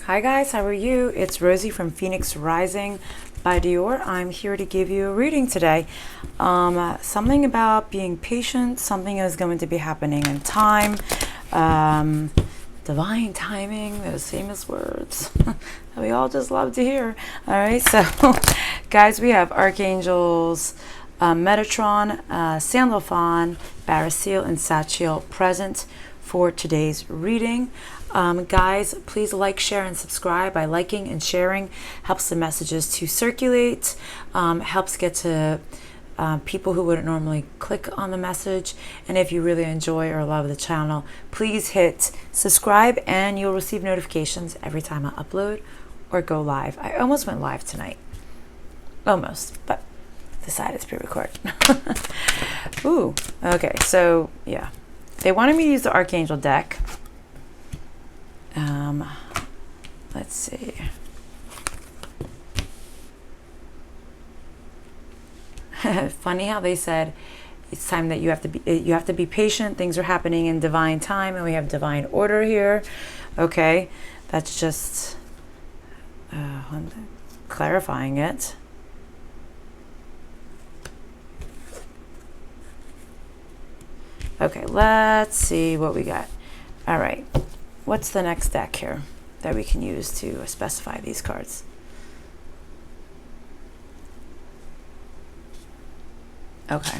Hi guys, how are you? It's Rosie from Phoenix Rising by Dior. I'm here to give you a reading today. Something about being patient, something is going to be happening in time. Divine timing, those famous words that we all just love to hear. All right, so guys, we have Archangels Metatron, Sandalphon, Barasil, and Sachiel present for today's reading. Guys, please like, share, and subscribe. By liking and sharing helps the messages to circulate, helps get to people who wouldn't normally click on the message. And if you really enjoy or love the channel, please hit subscribe and you'll receive notifications every time I upload or go live. I almost went live tonight. Almost, but decided to pre-record. Ooh, okay, so yeah. They wanted me to use the Archangel Deck. Let's see. Funny how they said it's time that you have to be patient. Things are happening in divine time, and we have divine order here. Okay, that's just clarifying it. Okay, let's see what we got. All right, what's the next deck here that we can use to specify these cards? Okay,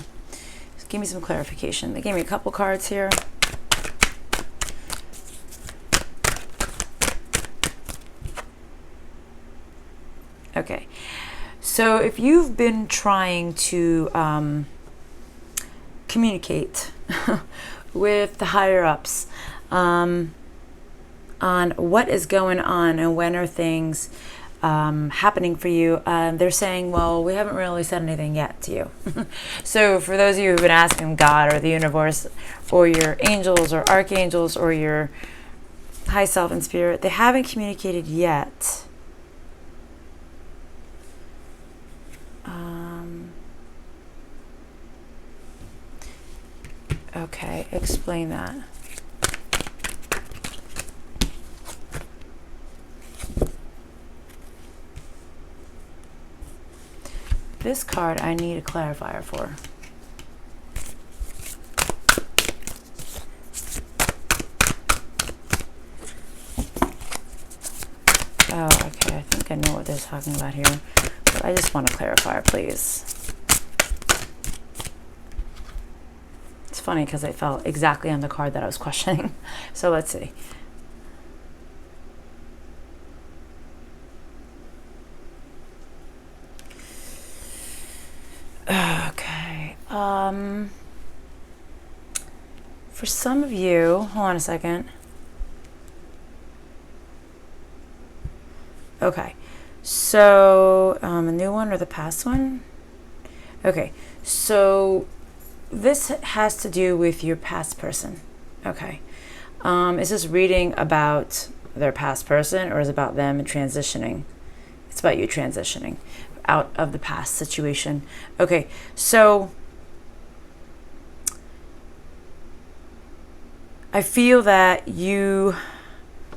just give me some clarification. They gave me a couple cards here. Okay, so if you've been trying to communicate with the higher ups on what is going on and when are things happening for you, they're saying, well, we haven't really said anything yet to you. So for those of you who've been asking God or the universe or your angels or archangels or your high self and spirit, they haven't communicated yet. Okay, explain that. This card I need a clarifier for. Oh, okay, I think I know what they're talking about here, but I just want a clarifier, please. It's funny because I fell exactly on the card that I was questioning. So let's see. Okay. For some of you, hold on a second. Okay. So, a new one or the past one? Okay. So, this has to do with your past person. Okay. Is this reading about their past person or is it about them transitioning? It's about you transitioning out of the past situation. Okay, so I feel that you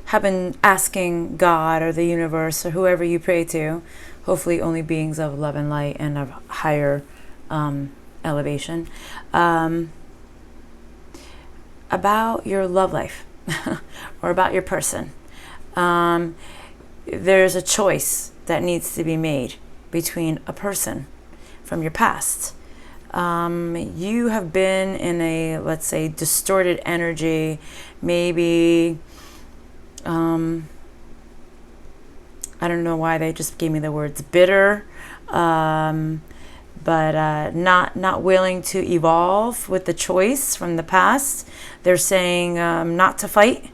have been asking God or the universe or whoever you pray to, hopefully only beings of love and light and of higher elevation, about your love life or about your person. There's a choice that needs to be made between a person from your past. You have been in a, let's say, distorted energy, maybe, I don't know why they just gave me the words bitter, but not willing to evolve with the choice from the past. They're saying not to fight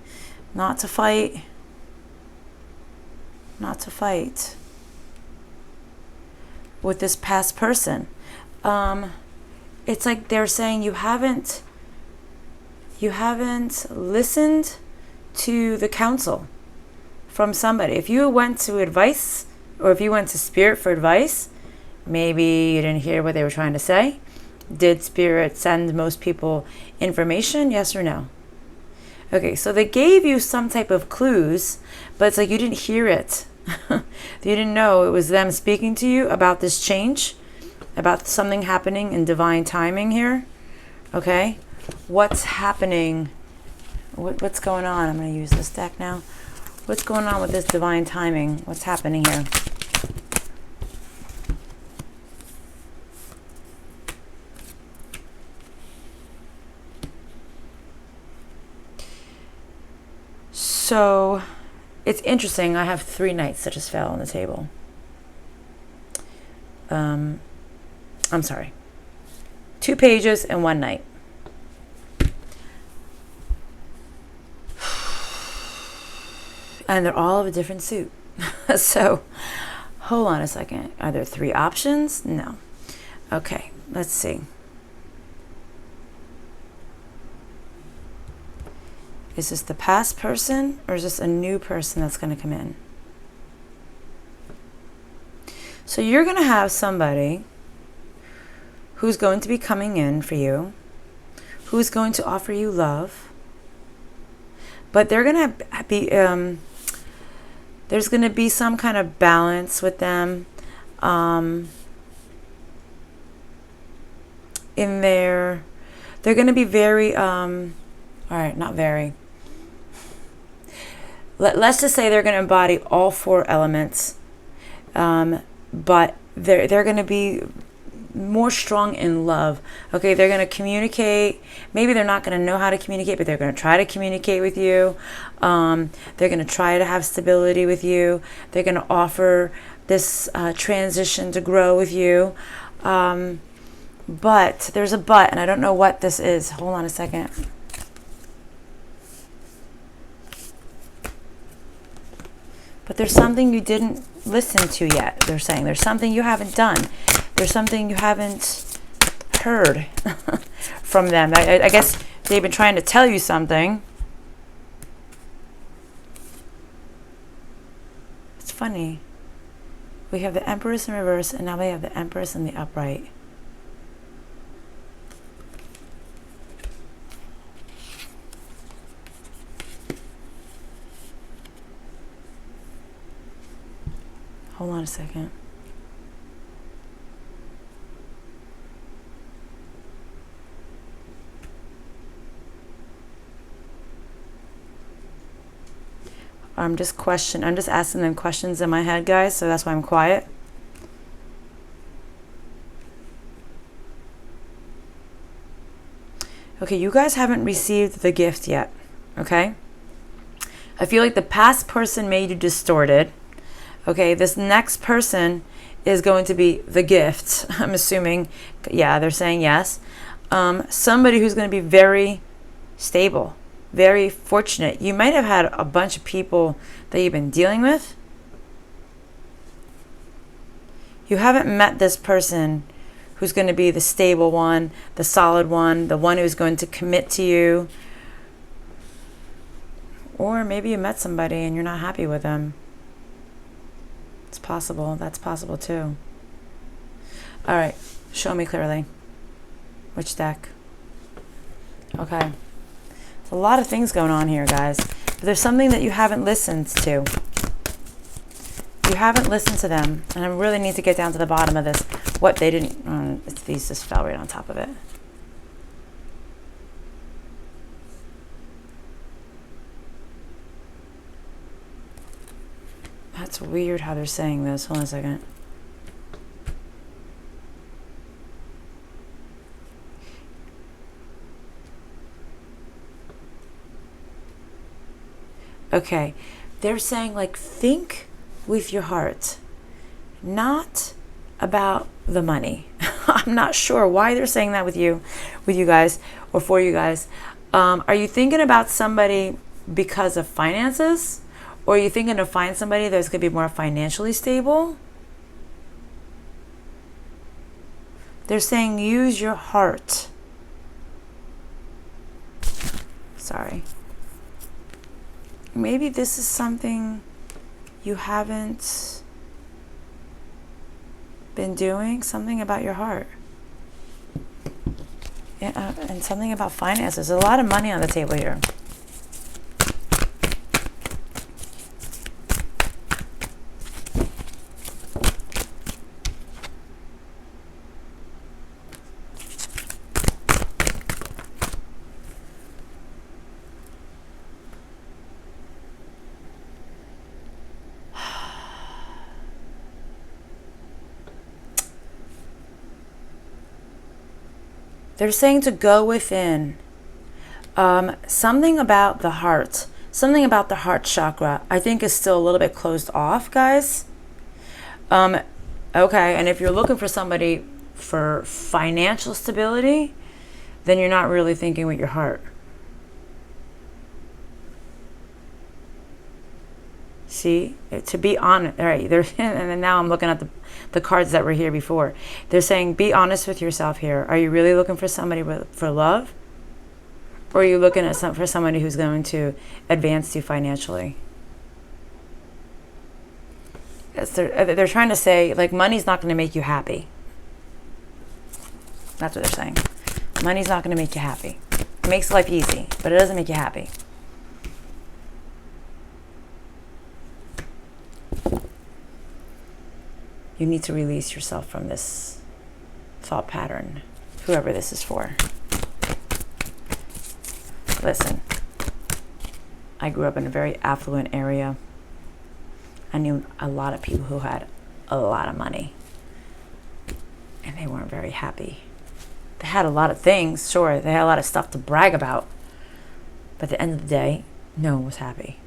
with this past person. It's like they're saying you haven't listened to the counsel from somebody. If you went to advice or if you went to spirit for advice, maybe you didn't hear what they were trying to say. Did spirit send most people information? Yes or no? Okay, so they gave you some type of clues, but it's like you didn't hear it. You didn't know it was them speaking to you about this change, about something happening in divine timing here. Okay, what's happening? What's going on? I'm going to use this deck now. What's going on with this divine timing? What's happening here? So it's interesting. I have 3 knights that just fell on the table. I'm sorry. 2 pages and 1 knight. And they're all of a different suit. So hold on a second. Are there 3 options? No. Okay, let's see. Is this the past person, or is this a new person that's going to come in? So you're going to have somebody who's going to be coming in for you, who's going to offer you love, but they're going to be, there's going to be some kind of balance with them in there. They're going to be very, all right, not very. Let's just say they're going to embody all 4 elements, but they're going to be more strong in love. Okay, they're going to communicate. Maybe they're not going to know how to communicate, but they're going to try to communicate with you. They're going to try to have stability with you. They're going to offer this transition to grow with you. But there's a but, and I don't know what this is. Hold on a second. But there's something you didn't listen to yet, they're saying. There's something you haven't done. There's something you haven't heard from them. I guess they've been trying to tell you something. It's funny. We have the Empress in reverse, and now we have the Empress in the upright. Hold on a second. I'm just asking them questions in my head, guys, so that's why I'm quiet. Okay, you guys haven't received the gift yet, okay? I feel like the past person made you distorted. Okay, this next person is going to be the gift. I'm assuming, yeah, they're saying yes. Somebody who's going to be very stable, very fortunate. You might have had a bunch of people that you've been dealing with. You haven't met this person who's going to be the stable one, the solid one, the one who's going to commit to you. Or maybe you met somebody and you're not happy with them. It's possible. That's possible too. All right. Show me clearly. Which deck? Okay. There's a lot of things going on here, guys. But there's something that you haven't listened to. You haven't listened to them. And I really need to get down to the bottom of this. What they didn't... these just fell right on top of it. That's weird how they're saying this. Hold on a second. Okay. They're saying, like, think with your heart, not about the money. I'm not sure why they're saying that with you guys, or for you guys. Are you thinking about somebody because of finances? Or are you thinking to find somebody that's going to be more financially stable? They're saying use your heart. Sorry. Maybe this is something you haven't been doing. Something about your heart. Yeah, and something about finances. There's a lot of money on the table here. They're saying to go within. Something about the heart, something about the heart chakra, I think is still a little bit closed off, guys. Okay, and if you're looking for somebody for financial stability, then you're not really thinking with your heart. See, to be honest, all right, and then now I'm looking at the cards that were here before. They're saying, be honest with yourself here. Are you really looking for somebody for love? Or are you looking at for somebody who's going to advance you financially? They're trying to say, like, money's not going to make you happy. That's what they're saying. Money's not going to make you happy. It makes life easy, but it doesn't make you happy. You need to release yourself from this thought pattern, whoever this is for. Listen, I grew up in a very affluent area. I knew a lot of people who had a lot of money, and they weren't very happy. They had a lot of things, sure, they had a lot of stuff to brag about, but at the end of the day, no one was happy.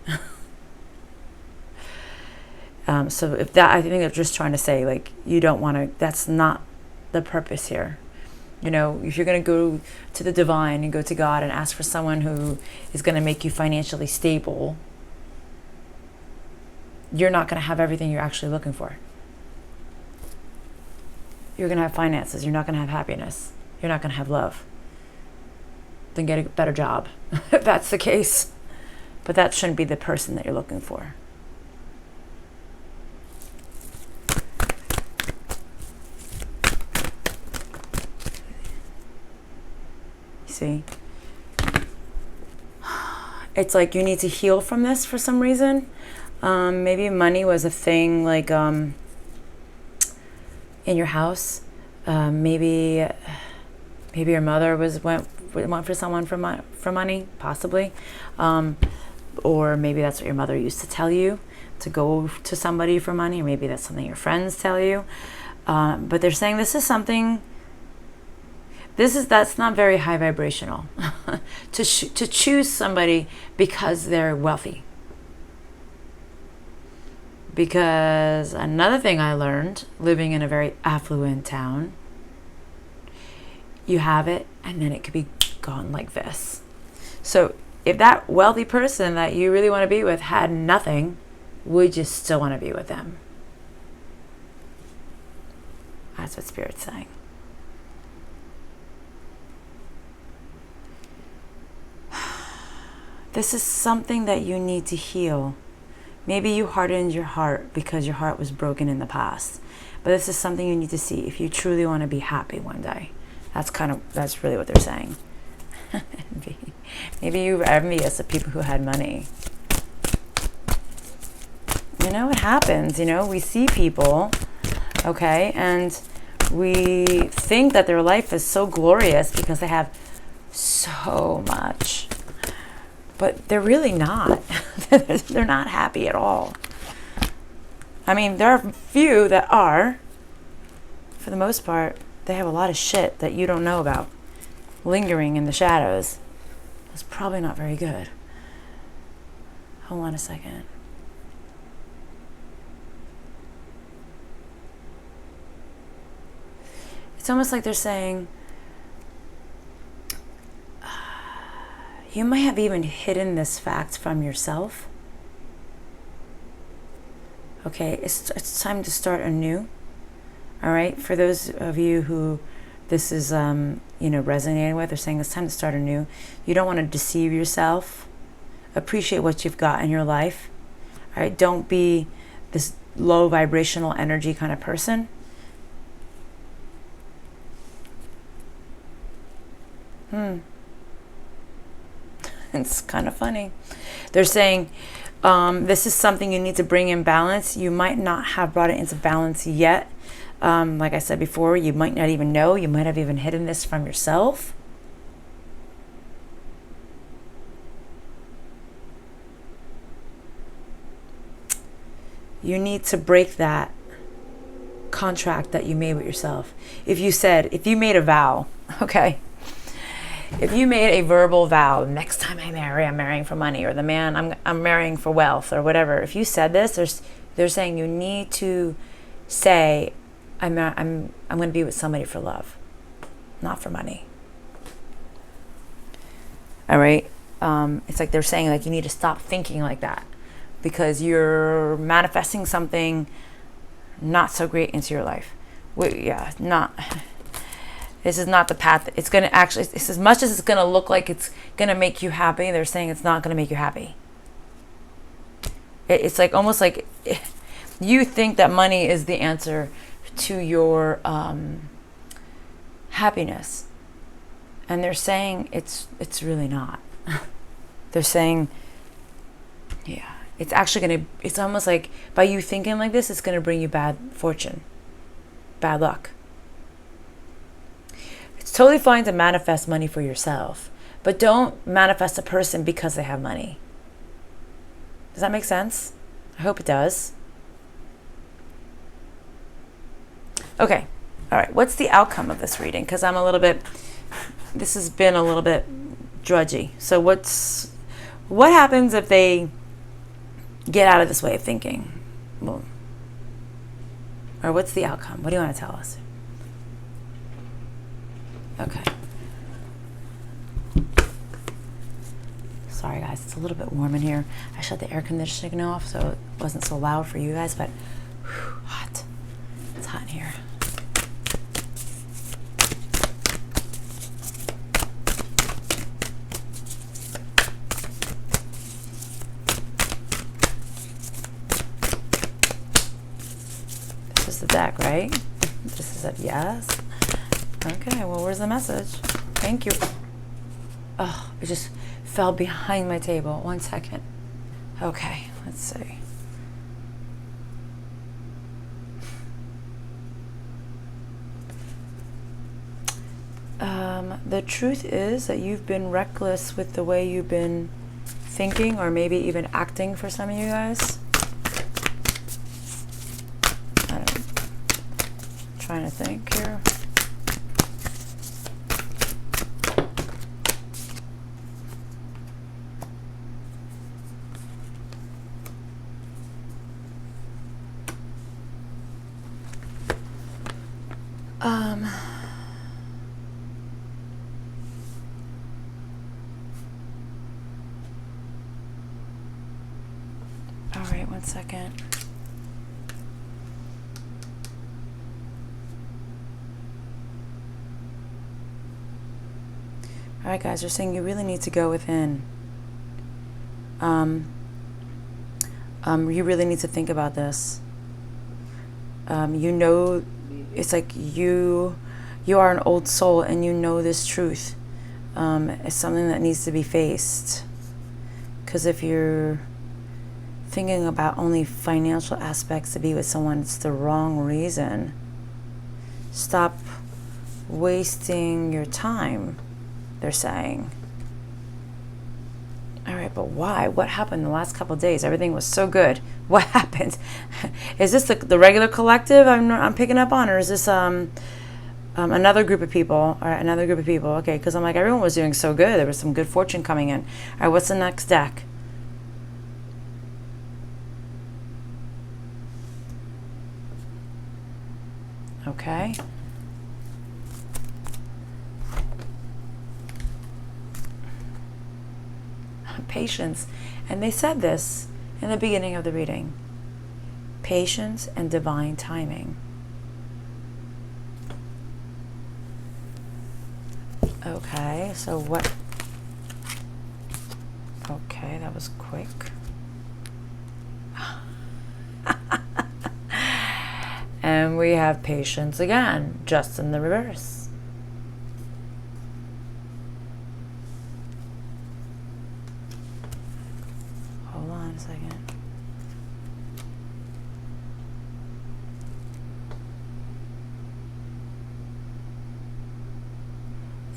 So if that, I think they're just trying to say, like, you don't want to, that's not the purpose here. You know, if you're going to go to the divine and go to God and ask for someone who is going to make you financially stable, you're not going to have everything you're actually looking for. You're going to have finances. You're not going to have happiness. You're not going to have love. Then get a better job, if that's the case. But that shouldn't be the person that you're looking for. See, it's like you need to heal from this for some reason. Maybe money was a thing, like in your house. Maybe your mother went for someone for money, possibly, or maybe that's what your mother used to tell you, to go to somebody for money, or maybe that's something your friends tell you. But they're saying this is something. That's not very high vibrational to choose somebody because they're wealthy. Because another thing I learned living in a very affluent town, you have it and then it could be gone like this. So if that wealthy person that you really want to be with had nothing, would you still want to be with them? That's what Spirit's saying. This is something that you need to heal. Maybe you hardened your heart because your heart was broken in the past. But this is something you need to see if you truly want to be happy one day. That's really what they're saying. Maybe you were envious of people who had money. You know, it happens. You know, we see people, okay, and we think that their life is so glorious because they have so much. But they're really not. They're not happy at all. I mean, there are a few that are. For the most part, they have a lot of shit that you don't know about, lingering in the shadows. That's probably not very good. Hold on a second. It's almost like they're saying, you might have even hidden this fact from yourself. Okay, it's time to start anew. All right, for those of you who this is resonating with, they're saying it's time to start anew. You don't want to deceive yourself. Appreciate what you've got in your life. All right, don't be this low vibrational energy kind of person. It's kind of funny. They're saying this is something you need to bring in balance. You might not have brought it into balance yet. Like I said before, you might not even know. You might have even hidden this from yourself. You need to break that contract that you made with yourself. If you made a vow, okay, if you made a verbal vow, next time I marry, I'm marrying for money, or the man I'm marrying for wealth, or whatever. If you said this, they're saying you need to say, I'm going to be with somebody for love, not for money. All right. It's like they're saying, like, you need to stop thinking like that, because you're manifesting something not so great into your life. This is not the path. It's going to actually, it's as much as it's going to look like it's going to make you happy, they're saying it's not going to make you happy. It's like almost like you think that money is the answer to your happiness. And they're saying it's really not. They're saying, yeah, it's actually going to, it's almost like by you thinking like this, it's going to bring you bad fortune, bad luck. It's totally fine to manifest money for yourself, but don't manifest a person because they have money. Does that make sense? I hope it does. Okay. All right. What's the outcome of this reading? Because this has been a little bit drudgy. So what happens if they get out of this way of thinking? Well, or what's the outcome? What do you want to tell us? Okay. Sorry guys, it's a little bit warm in here. I shut the air conditioning off so it wasn't so loud for you guys, but hot. It's hot in here. This is the deck, right? This is it, yes. Okay, well, where's the message? Thank you. Oh, it just fell behind my table. 1 second. Okay, let's see. The truth is that you've been reckless with the way you've been thinking, or maybe even acting for some of you guys. I'm trying to think here. All right, 1 second. All right, guys, they're saying you really need to go within. You really need to think about this. It's like you are an old soul, and you know this truth. It's something that needs to be faced. Because if you're thinking about only financial aspects to be with someone, it's the wrong reason. Stop wasting your time, they're saying. All right, but why? What happened the last couple of days? Everything was so good. What happened? Is this the regular collective I'm picking up on, or is this another group of people? All right, another group of people. Okay, because I'm like, everyone was doing so good. There was some good fortune coming in. All right, what's the next deck? Okay. Patience. And they said this in the beginning of the reading. Patience and divine timing. Okay, so what? Okay, that was quick. And we have patience again, just in the reverse. Hold on a second.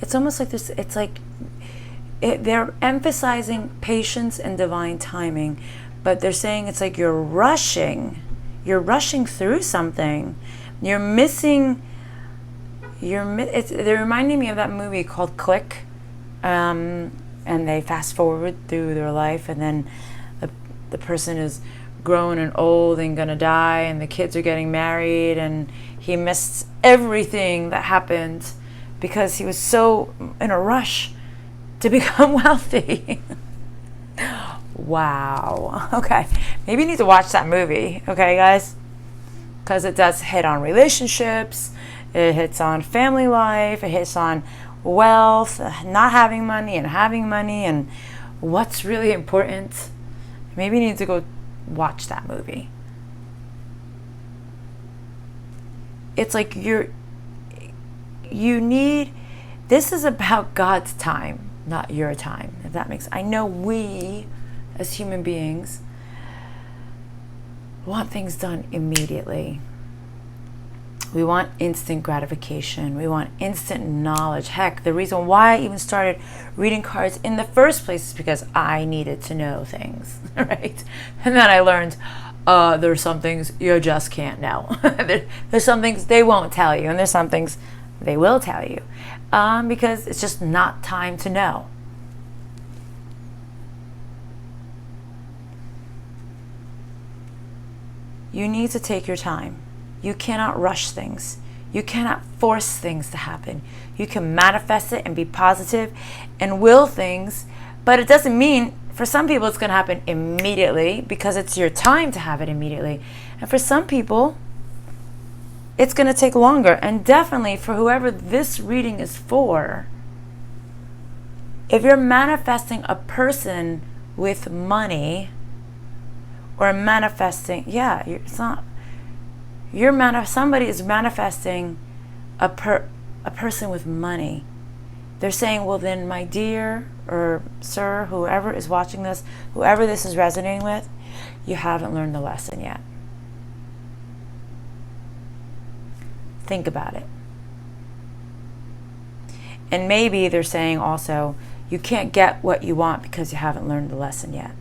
It's almost like this, it's like they're emphasizing patience and divine timing, but they're saying it's like you're rushing through something. They're reminding me of that movie called Click, and they fast forward through their life, and then the person is grown and old and gonna die, and the kids are getting married, and he missed everything that happened because he was so in a rush to become wealthy. Wow. Okay, maybe you need to watch that movie, okay guys, because it does hit on relationships, it hits on family life, it hits on wealth, not having money and having money, and what's really important. Maybe you need to go watch that movie. It's like this is about God's time, not your time, if that makes sense. I know we as human beings want things done immediately. We want instant gratification. We want instant knowledge. Heck, the reason why I even started reading cards in the first place is because I needed to know things, right? And then I learned there's some things you just can't know. There's some things they won't tell you, and there's some things they will tell you because it's just not time to know. You need to take your time. You cannot rush things. You cannot force things to happen. You can manifest it and be positive and will things, but it doesn't mean, for some people it's going to happen immediately because it's your time to have it immediately. And for some people, it's going to take longer. And definitely for whoever this reading is for, if you're manifesting a person with money, or manifesting, somebody is manifesting a person with money. They're saying, well then, my dear or sir, whoever is watching this, whoever this is resonating with, you haven't learned the lesson yet. Think about it. And maybe they're saying also, you can't get what you want because you haven't learned the lesson yet.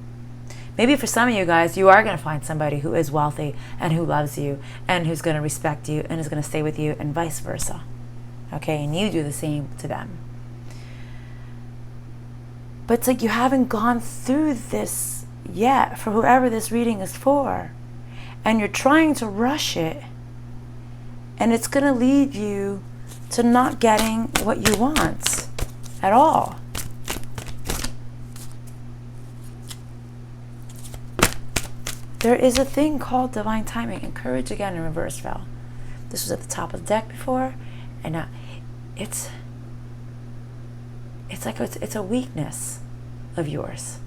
Maybe for some of you guys, you are going to find somebody who is wealthy and who loves you and who's going to respect you and is going to stay with you, and vice versa. Okay, and you do the same to them. But it's like you haven't gone through this yet for whoever this reading is for. And you're trying to rush it. And it's going to lead you to not getting what you want at all. There is a thing called divine timing, and courage again in reverse fell. This was at the top of the deck before, and now it's a weakness of yours.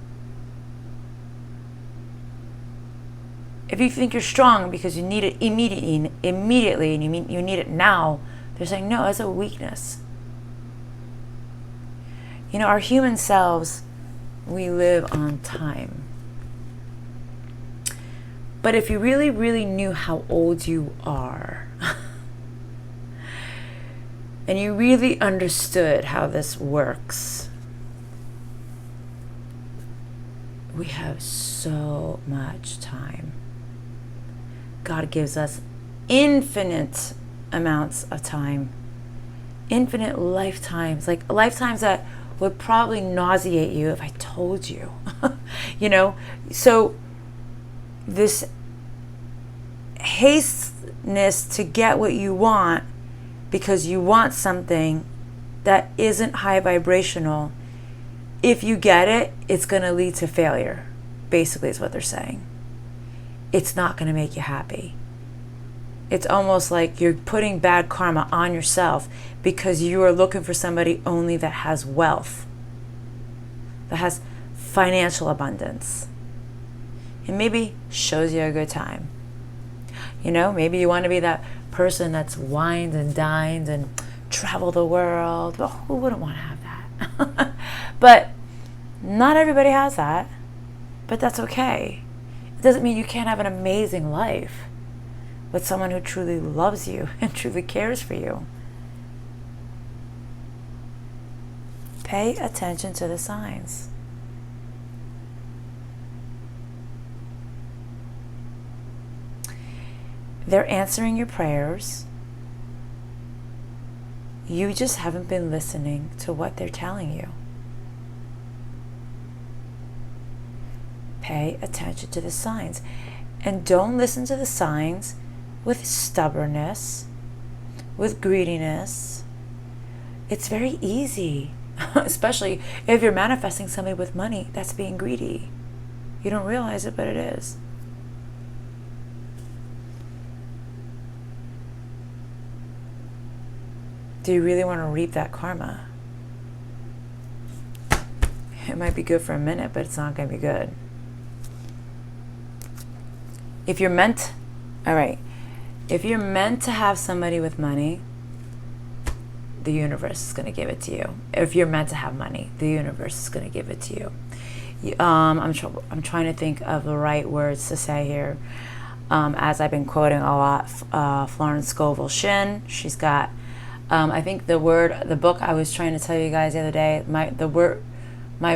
If you think you're strong because you need it immediately, and you need it now, they're saying no, it's a weakness. You know, our human selves, we live on time. But if you really, really knew how old you are, and you really understood how this works, we have so much time. God gives us infinite amounts of time, infinite lifetimes, like lifetimes that would probably nauseate you if I told you, you know? So this hasteness to get what you want because you want something that isn't high vibrational, if you get it, it's going to lead to failure, basically is what they're saying. It's not going to make you happy. It's almost like you're putting bad karma on yourself because you are looking for somebody only that has wealth, that has financial abundance, and maybe shows you a good time. You know, maybe you want to be that person that's wined and dined and travel the world. Well, who wouldn't want to have that? But not everybody has that. But that's okay. It doesn't mean you can't have an amazing life with someone who truly loves you and truly cares for you. Pay attention to the signs. They're answering your prayers. You just haven't been listening to what they're telling you. Pay attention to the signs. And don't listen to the signs with stubbornness, with greediness. It's very easy, especially if you're manifesting somebody with money that's being greedy. You don't realize it, but it is. Do you really want to reap that karma? It might be good for a minute, but it's not going to be good. If you're meant to have somebody with money, the universe is going to give it to you. If you're meant to have money, the universe is going to give it to you. I'm trying to think of the right words to say here. As I've been quoting a lot, Florence Scovel Shinn. She's got, I think the book I was trying to tell you guys the other day, My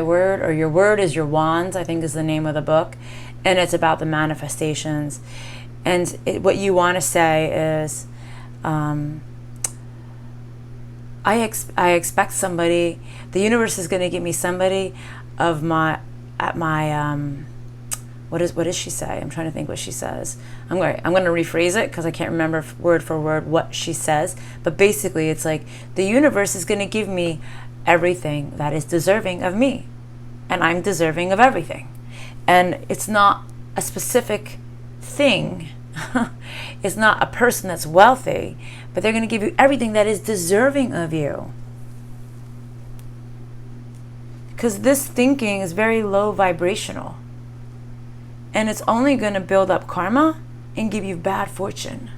Word, or Your Word is Your Wand, I think is the name of the book. And it's about the manifestations. And what you want to say is, I expect somebody, the universe is going to give me somebody of what does she say? I'm trying to think what she says. I'm going to rephrase it because I can't remember word for word what she says. But basically it's like the universe is going to give me everything that is deserving of me. And I'm deserving of everything. And it's not a specific thing. It's not a person that's wealthy, but they're going to give you everything that is deserving of you. Because this thinking is very low vibrational. And it's only going to build up karma and give you bad fortune.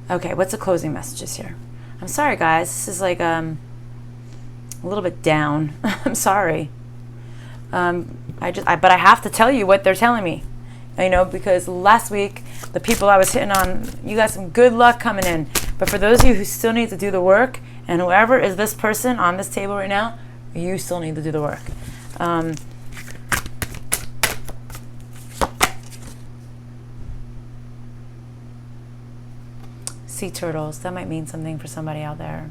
Okay, what's the closing messages here? I'm sorry, guys. This is like a little bit down. I'm sorry. But I have to tell you what they're telling me. Because last week, the people I was hitting on, you got some good luck coming in. But for those of you who still need to do the work, and whoever is this person on this table right now, you still need to do the work. Sea turtles, that might mean something for somebody out there.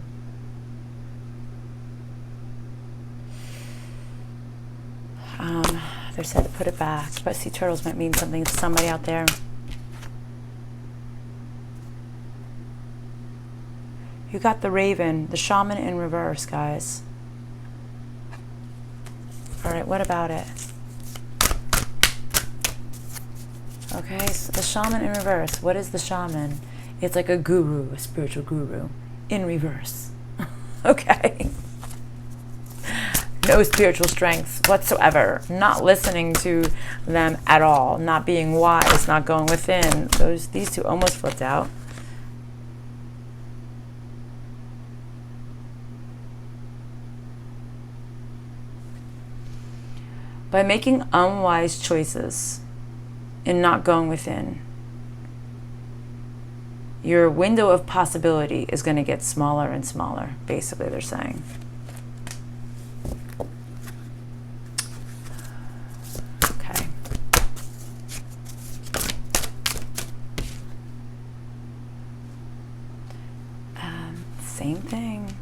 They said to put it back, but sea turtles might mean something to somebody out there. You got the raven, the shaman in reverse, guys. All right, what about it? Okay, so the shaman in reverse. What is the shaman? It's like a guru, a spiritual guru, in reverse. Okay. No spiritual strength whatsoever. Not listening to them at all. Not being wise. Not going within. These two almost flipped out. By making unwise choices and not going within, your window of possibility is going to get smaller and smaller, basically, they're saying. Okay. Same thing.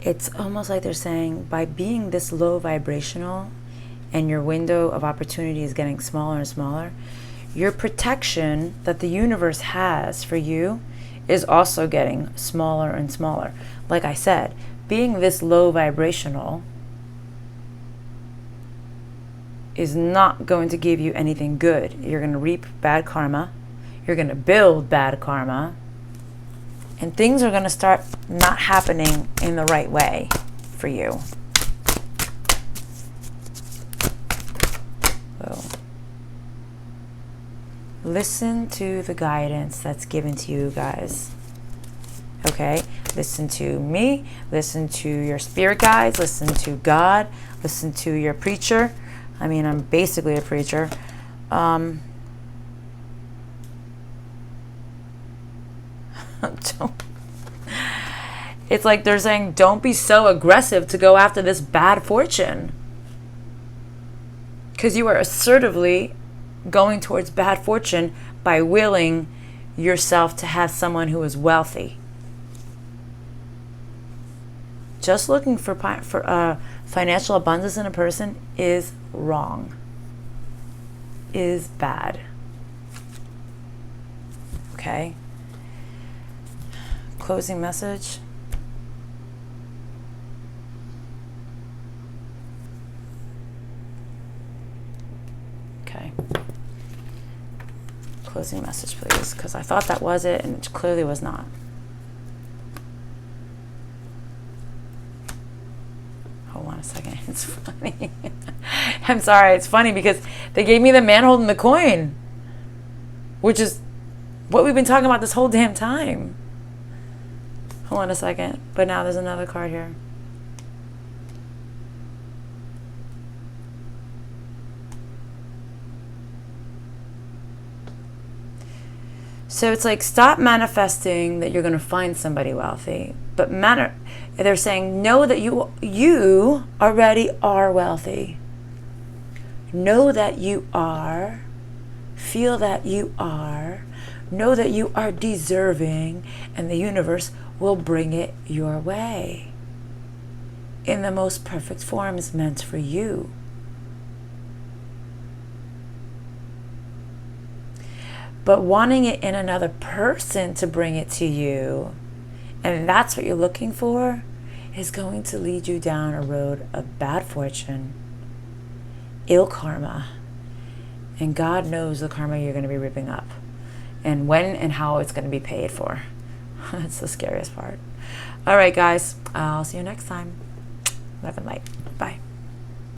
It's almost like they're saying, by being this low vibrational and your window of opportunity is getting smaller and smaller, your protection that the universe has for you is also getting smaller and smaller. Like I said, being this low vibrational is not going to give you anything good. You're going to reap bad karma. You're going to build bad karma. And things are going to start not happening in the right way for you. Whoa. Listen to the guidance that's given to you guys. Okay? Listen to me. Listen to your spirit guides. Listen to God. Listen to your preacher. I mean, I'm basically a preacher. It's like they're saying, don't be so aggressive to go after this bad fortune. Because you are assertively going towards bad fortune by willing yourself to have someone who is wealthy. Just looking for financial abundance in a person is wrong, is bad. Okay. Closing message. Okay. Closing message, please, because I thought that was it, and it clearly was not. Hold on a second. It's funny. I'm sorry. It's funny because they gave me the man holding the coin, which is what we've been talking about this whole damn time. Hold on a second. But now there's another card here. So it's like, stop manifesting that you're going to find somebody wealthy. But they're saying, know that you already are wealthy. Know that you are. Feel that you are. Know that you are deserving, and the universe will bring it your way in the most perfect forms meant for you. But wanting it in another person to bring it to you, and that's what you're looking for, is going to lead you down a road of bad fortune, ill karma, and God knows the karma you're going to be ripping up, and when and how it's going to be paid for. That's the scariest part. All right, guys, I'll see you next time. Love and light.